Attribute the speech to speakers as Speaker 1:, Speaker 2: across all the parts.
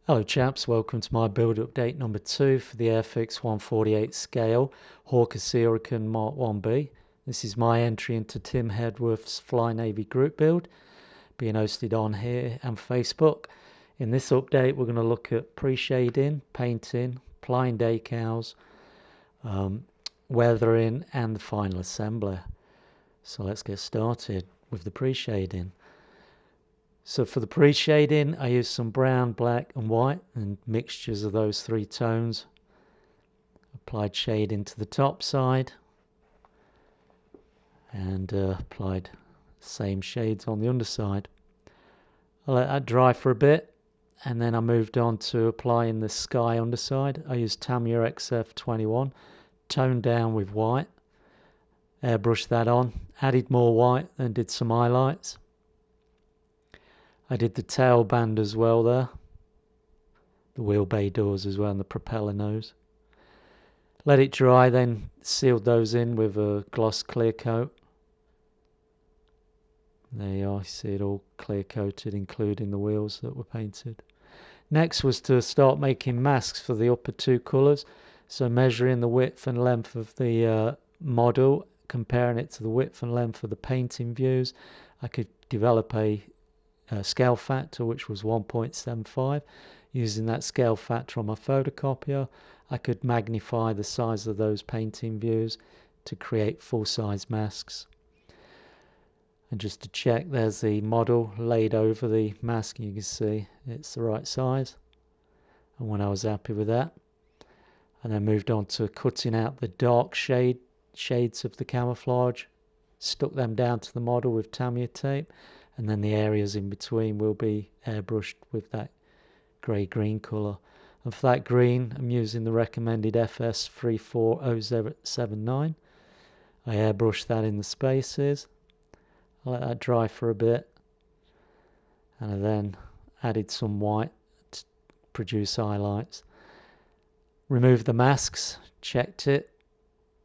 Speaker 1: Hello chaps, welcome to my build update number 2 for the Airfix 148 scale Hawker Sirican Mark 1B. This is my entry into Tim Hedworth's Fly Navy group build, being hosted on here and Facebook. In this update we're going to look at pre-shading, painting, applying decals, weathering and the final assembly. So let's get started with the pre-shading. So for the pre-shading, I used some brown, black and white and mixtures of those three tones. Applied shading to the top side and applied same shades on the underside. I let that dry for a bit and then I moved on to applying the sky underside. I used Tamiya XF21, toned down with white, airbrushed that on, added more white and did some highlights. I did the tail band as well there, the wheel bay doors as well and the propeller nose. Let it dry, then sealed those in with a gloss clear coat. There you are, you see it all clear coated including the wheels that were painted. Next was to start making masks for the upper two colours, so measuring the width and length of the model, comparing it to the width and length of the painting views. I could develop a scale factor which was 1.75. Using that scale factor on my photocopier, I could magnify the size of those painting views to create full-size masks. And just to check, there's the model laid over the mask. You can see it's the right size, and when I was happy with that, and then moved on to cutting out the dark shades of the camouflage, stuck them down to the model with Tamiya tape, and then the areas in between will be airbrushed with that grey-green colour. And for that green, I'm using the recommended FS 34079. I airbrushed that in the spaces. I let that dry for a bit, and I then added some white to produce highlights. Removed the masks, checked it,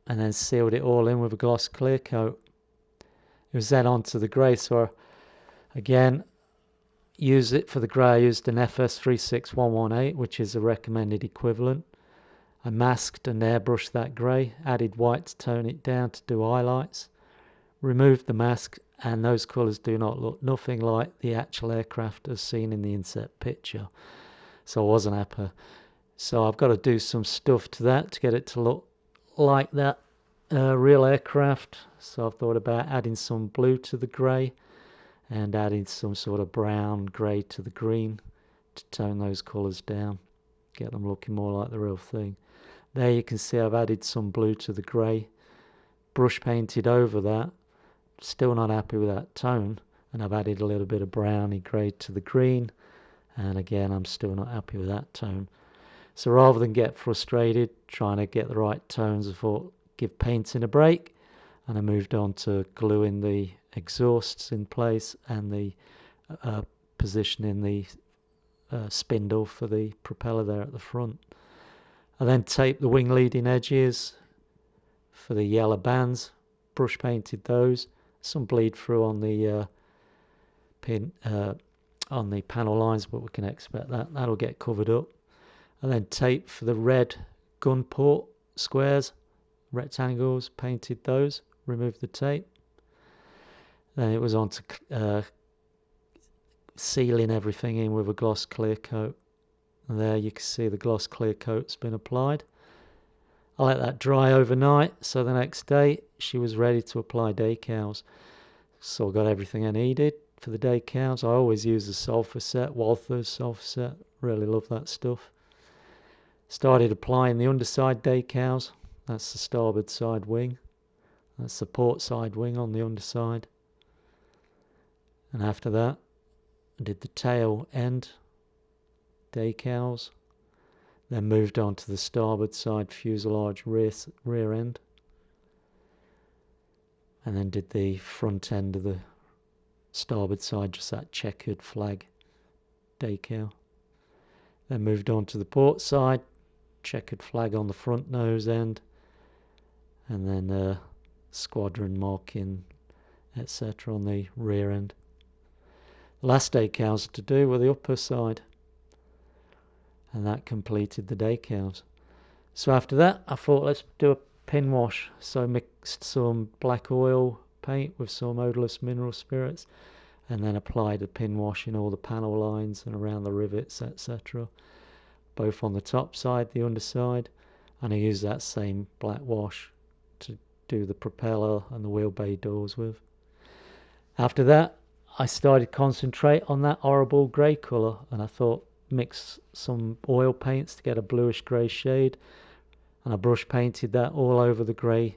Speaker 1: and then sealed it all in with a gloss clear coat. It was then onto the grey, so again, use it for the grey. I used an FS 36118, which is a recommended equivalent. I masked and airbrushed that grey, added white to tone it down to do highlights, removed the mask, and those colours do not look nothing like the actual aircraft as seen in the inset picture. So I wasn't happy. So I've got to do some stuff to that to get it to look like that real aircraft. So I've thought about adding some blue to the grey and adding some sort of brown grey to the green to tone those colours down, get them looking more like the real thing. There you can see I've added some blue to the grey, brush painted over that, still not happy with that tone, and I've added a little bit of browny grey to the green, and again I'm still not happy with that tone. So rather than get frustrated trying to get the right tones, I thought give painting a break, and I moved on to gluing the exhausts in place and the positioning the spindle for the propeller there at the front. I then taped the wing leading edges for the yellow bands, brush painted those, some bleed through on the on the panel lines, but we can expect that'll get covered up. And then tape for the red gun port squares, rectangles, painted those, removed the tape. Then it was on to sealing everything in with a gloss clear coat. And there you can see the gloss clear coat's been applied. I let that dry overnight, so the next day she was ready to apply decals. So I got everything I needed for the decals. I always use the sulfur set, Walther's sulfur set, really love that stuff. Started applying the underside decals. That's the starboard side wing. That's the port side wing on the underside. And after that, I did the tail end decals. Then moved on to the starboard side fuselage rear end. And then did the front end of the starboard side, just that checkered flag decal. Then moved on to the port side, checkered flag on the front nose end, and then squadron marking, etc. on the rear end. The last decals to do were the upper side. and that completed the decals. So after that I thought, let's do a pin wash. So I mixed some black oil paint with some odorless mineral spirits, and then applied a pin wash in all the panel lines and around the rivets, etc., both on the top side, the underside, and I used that same black wash to do the propeller and the wheel bay doors with. After that I started concentrate on that horrible grey colour, and I thought, mix some oil paints to get a bluish grey shade, and I brush painted that all over the grey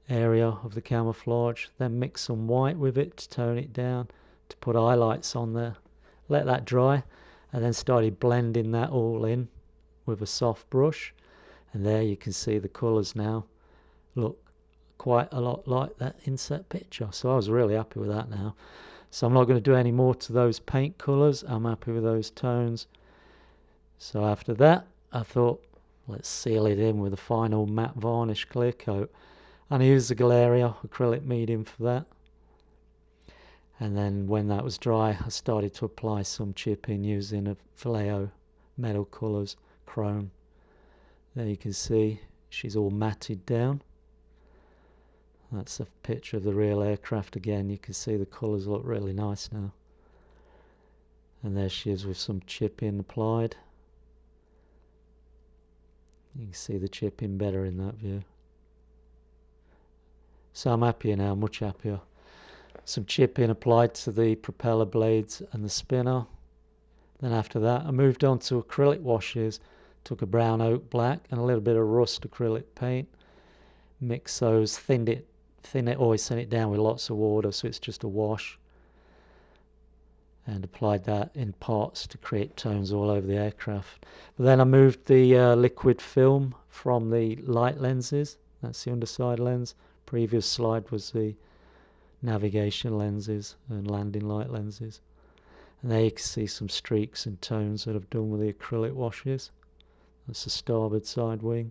Speaker 1: area of the camouflage, then mix some white with it to tone it down, to put highlights on there, let that dry, and then started blending that all in with a soft brush. And there you can see the colours now look quite a lot like that inset picture, so I was really happy with that now. So I'm not going to do any more to those paint colours, I'm happy with those tones. So after that I thought, let's seal it in with a final matte varnish clear coat, and I used the Galeria acrylic medium for that. And then when that was dry I started to apply some chipping using a Vallejo metal colours chrome. There you can see she's all matted down. That's a picture of the real aircraft again. You can see the colours look really nice now. And there she is with some chipping applied. You can see the chipping better in that view. So I'm happier now, much happier. Some chipping applied to the propeller blades and the spinner. Then after that I moved on to acrylic washes. Took a brown oak black and a little bit of rust acrylic paint. Mixed those, thinned it, always thin it down with lots of water so it's just a wash. And applied that in parts to create tones all over the aircraft. But then I moved the liquid film from the light lenses. That's the underside lens. Previous slide was the navigation lenses and landing light lenses. And there you can see some streaks and tones that I've done with the acrylic washes. That's the starboard side wing.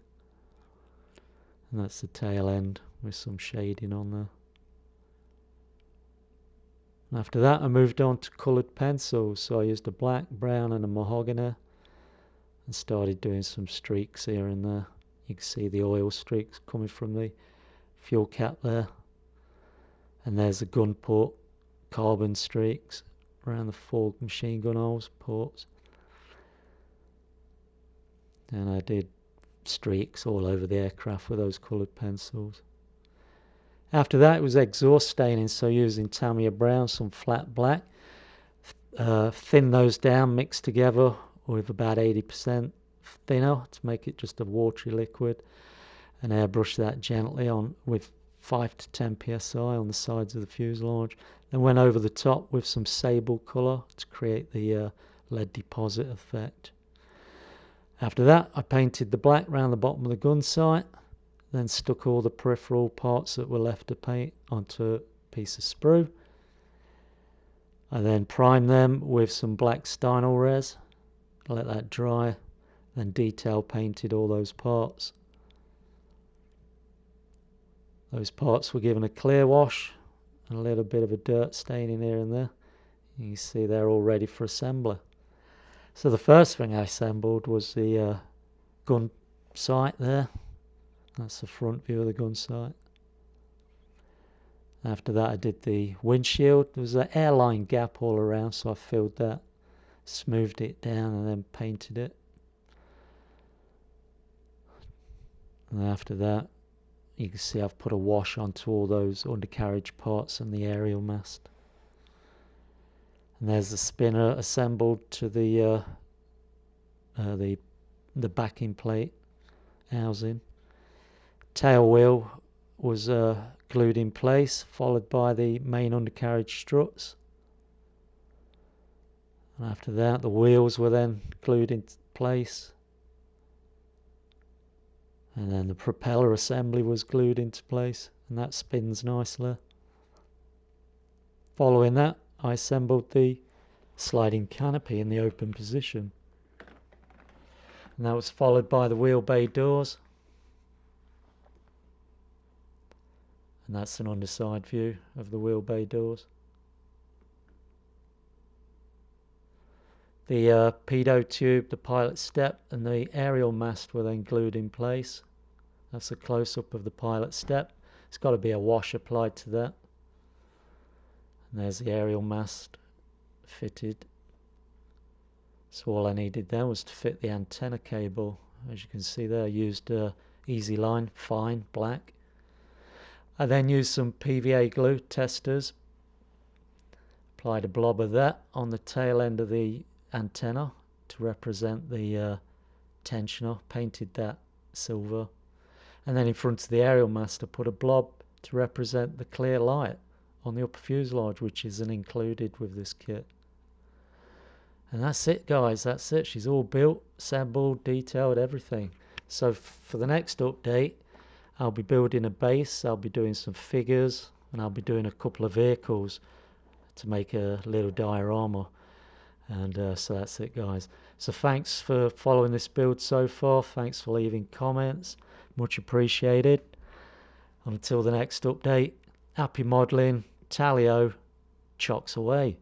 Speaker 1: And that's the tail end with some shading on there. And after that I moved on to coloured pencils. So I used a black, brown and a mahogany, and started doing some streaks here and there. You can see the oil streaks coming from the fuel cap there. And there's the gun port carbon streaks around the 4 machine gun holes ports. And I did streaks all over the aircraft with those coloured pencils. After that it was exhaust staining, so using Tamiya brown, some flat black, thin those down, mixed together with about 80% thinner to make it just a watery liquid, and airbrush that gently on with 5 to 10 psi on the sides of the fuselage. Then went over the top with some sable colour to create the lead deposit effect. After that I painted the black around the bottom of the gun sight, then stuck all the peripheral parts that were left to paint onto a piece of sprue. I then primed them with some black stynol res, let that dry, then detail painted all those parts. Those parts were given a clear wash and a little bit of a dirt staining here and there. You can see they're all ready for assembly. So the first thing I assembled was the gun sight there. That's the front view of the gun sight. After that I did the windshield. There was an airline gap all around, so I filled that, smoothed it down and then painted it. And after that you can see I've put a wash onto all those undercarriage parts and the aerial mast. And there's the spinner assembled to the backing plate housing. Tail wheel was glued in place, followed by the main undercarriage struts. And after that the wheels were then glued into place. And then the propeller assembly was glued into place, and that spins nicely. Following that I assembled the sliding canopy in the open position. And that was followed by the wheel bay doors. And that's an underside view of the wheel bay doors. The pedo tube, the pilot step, and the aerial mast were then glued in place. That's a close-up of the pilot step. It's got to be a wash applied to that. And there's the aerial mast fitted. So all I needed then was to fit the antenna cable. As you can see there, I used Easy Line, fine, black. I then used some PVA glue testers. Applied a blob of that on the tail end of the antenna to represent the tensioner. Painted that silver. And then in front of the aerial mast I put a blob to represent the clear light on the upper fuselage, which isn't included with this kit. And that's it, guys, that's it. She's all built, assembled, detailed, everything. So for the next update, I'll be building a base, I'll be doing some figures, and I'll be doing a couple of vehicles to make a little diorama. And so that's it, guys. So thanks for following this build so far. Thanks for leaving comments. Much appreciated. Until the next update, happy modelling, Talio, chocks away.